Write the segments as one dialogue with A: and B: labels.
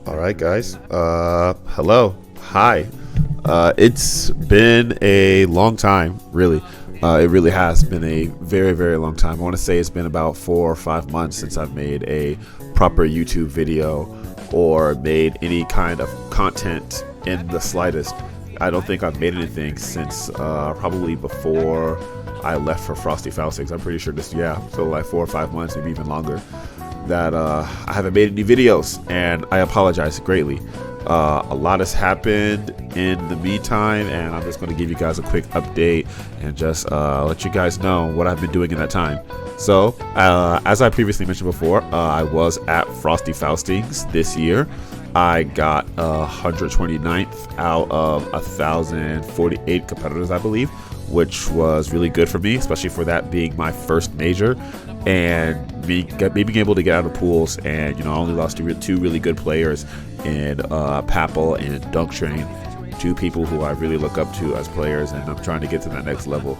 A: All right, guys. Hello. Hi. It's been a long time, really. It really has been a very, very long time. I want to say it's been about 4 or 5 months since I've made a proper YouTube video or made any kind of content in the slightest. I don't think I've made anything since probably before I left for Frosty Faustings. I'm pretty sure so like 4 or 5 months, maybe even longer, that I haven't made any videos, and I apologize greatly. A lot has happened in the meantime, and I'm just going to give you guys a quick update and just let you guys know what I've been doing in that time. So, as I previously mentioned before, I was at Frosty Faustings this year. I got 129th out of 1,048 competitors, I believe, which was really good for me, especially for that being my first major, and me being able to get out of pools. And I only lost to two really good players in Papel and Dunk Train, two people who I really look up to as players, and I'm trying to get to that next level.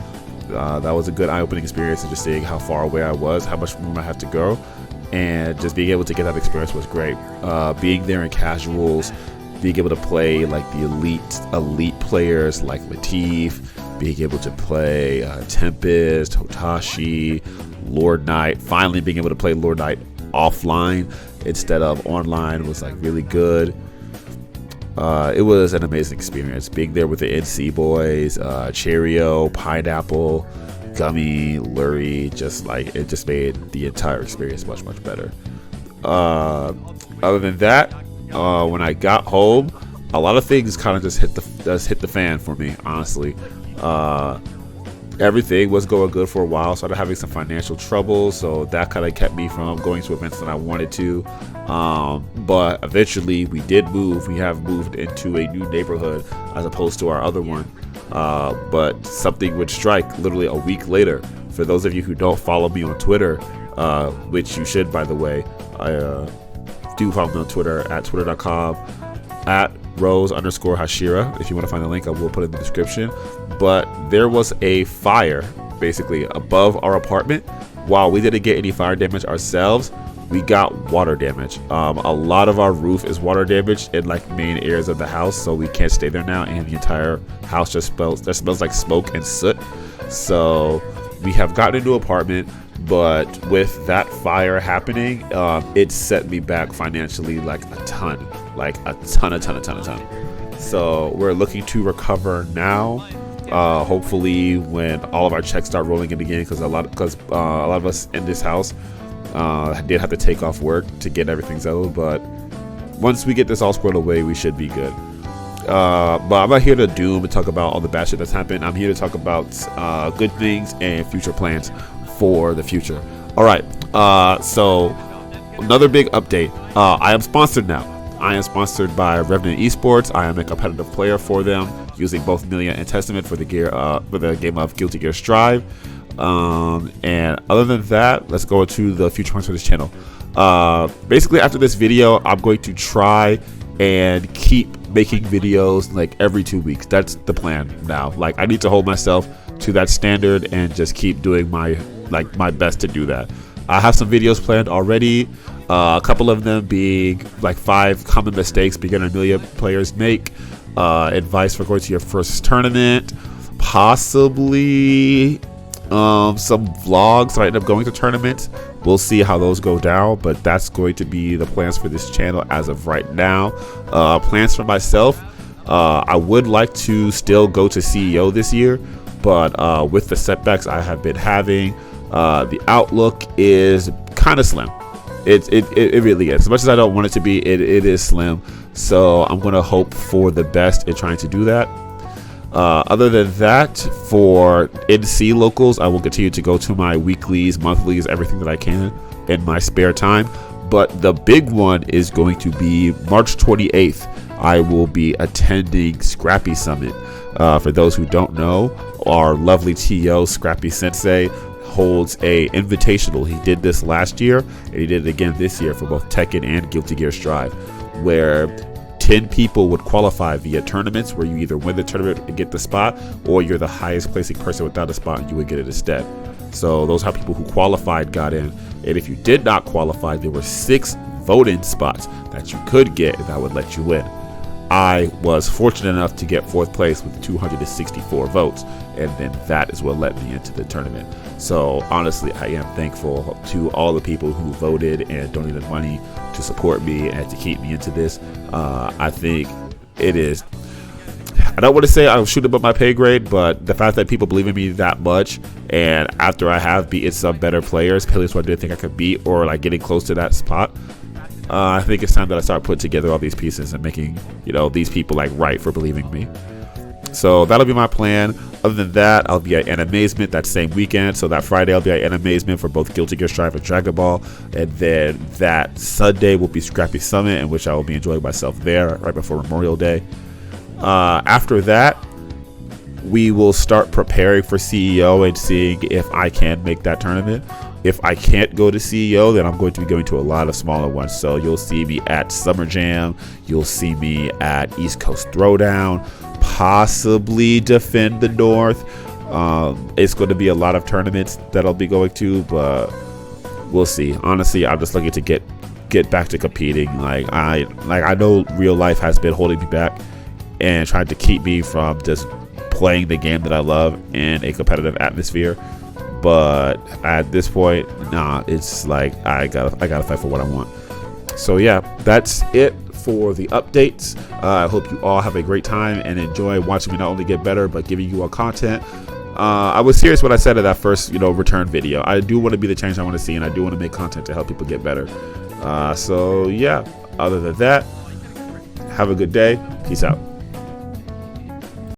A: That was a good eye-opening experience, and just seeing how far away I was, how much more I have to go, and just being able to get that experience was great. Being there in casuals, being able to play like the elite players like Latif, being able to play Tempest, Hotashi, Lord Knight, finally being able to play Lord Knight offline instead of online was like really good. It was an amazing experience being there with the NC boys, Cheerio, Pineapple, Gummy, Lurie. It just made the entire experience much, much better. Other than that, when I got home, a lot of things kind of just hit the fan for me, honestly. Everything was going good for a while. Started having some financial trouble, so that kind of kept me from going to events that I wanted to. But eventually, we did move. We have moved into a new neighborhood as opposed to our other one. But something would strike literally a week later. For those of you who don't follow me on Twitter, which you should, by the way, I do follow me on Twitter at twitter.com @Rose_Hashira. If you want to find the link, I will put it in the description. But there was a fire basically above our apartment. While we didn't get any fire damage ourselves, we got water damage. A lot of our roof is water damaged in like main areas of the house, so we can't stay there now, and the entire house just smells like smoke and soot. So we have gotten a new apartment, but with that fire happening, it set me back financially like a ton. So we're looking to recover now. Hopefully when all of our checks start rolling in again, because a lot of us in this house did have to take off work to get everything settled. But once we get this all squared away, we should be good. But I'm not here to doom and talk about all the bad shit that's happened. I'm here to talk about good things and future plans for the future. All right. So another big update. I am sponsored now. I am sponsored by Revenant Esports. I am a competitive player for them, using both Millia and Testament for the game of Guilty Gear Strive. And other than that, let's go to the future plans for this channel. Basically, after this video, I'm going to try and keep making videos like every 2 weeks. That's the plan now. Like, I need to hold myself to that standard and just keep doing my best to do that. I have some videos planned already. A couple of them being like 5 common mistakes beginner Millia players make, advice for going to your first tournament, possibly some vlogs so I end up going to tournaments. We'll see how those go down, but that's going to be the plans for this channel as of right now. Plans for myself, I would like to still go to CEO this year, but with the setbacks I have been having, the outlook is kind of slim. It really is. As much as I don't want it to be, it is slim. So I'm going to hope for the best in trying to do that. Other than that, for NC locals, I will continue to go to my weeklies, monthlies, everything that I can in my spare time. But the big one is going to be March 28th. I will be attending Scrappy Summit. For those who don't know, our lovely TO, Scrappy Sensei, holds a invitational. He did this last year, and he did it again this year for both Tekken and Guilty Gear Strive, where 10 people would qualify via tournaments, where you either win the tournament and get the spot, or you're the highest placing person without a spot and you would get it instead. So those are people who qualified got in, and if you did not qualify, there were 6 voting spots that you could get that would let you win. I was fortunate enough to get 4th place with 264 votes, and then that is what let me into the tournament. So honestly, I am thankful to all the people who voted and donated money to support me and to keep me into this. I think it is, I don't want to say I'm shooting above my pay grade, but the fact that people believe in me that much, and after I have beaten some better players who I didn't think I could beat, or like getting close to that spot, I think it's time that I start putting together all these pieces and making, these people like right for believing me. So that'll be my plan. Other than that, I'll be at Animazement that same weekend. So that Friday, I'll be at Animazement for both Guilty Gear Strive and Dragon Ball. And then that Sunday will be Scrappy Summit, in which I will be enjoying myself there right before Memorial Day. After that, we will start preparing for CEO and seeing if I can make that tournament. If I can't go to CEO, then I'm going to be going to a lot of smaller ones. So you'll see me at Summer Jam. You'll see me at East Coast Throwdown. Possibly Defend the North. It's going to be a lot of tournaments that I'll be going to, but we'll see. Honestly, I'm just looking to get back to competing. I know real life has been holding me back and trying to keep me from just playing the game that I love in a competitive atmosphere. But at this point, it's like I gotta fight for what I want. So yeah, that's it for the updates. I hope you all have a great time and enjoy watching me not only get better, but giving you all content. I was serious when I said in that first, return video. I do want to be the change I want to see, and I do want to make content to help people get better. So yeah, other than that, have a good day. Peace out.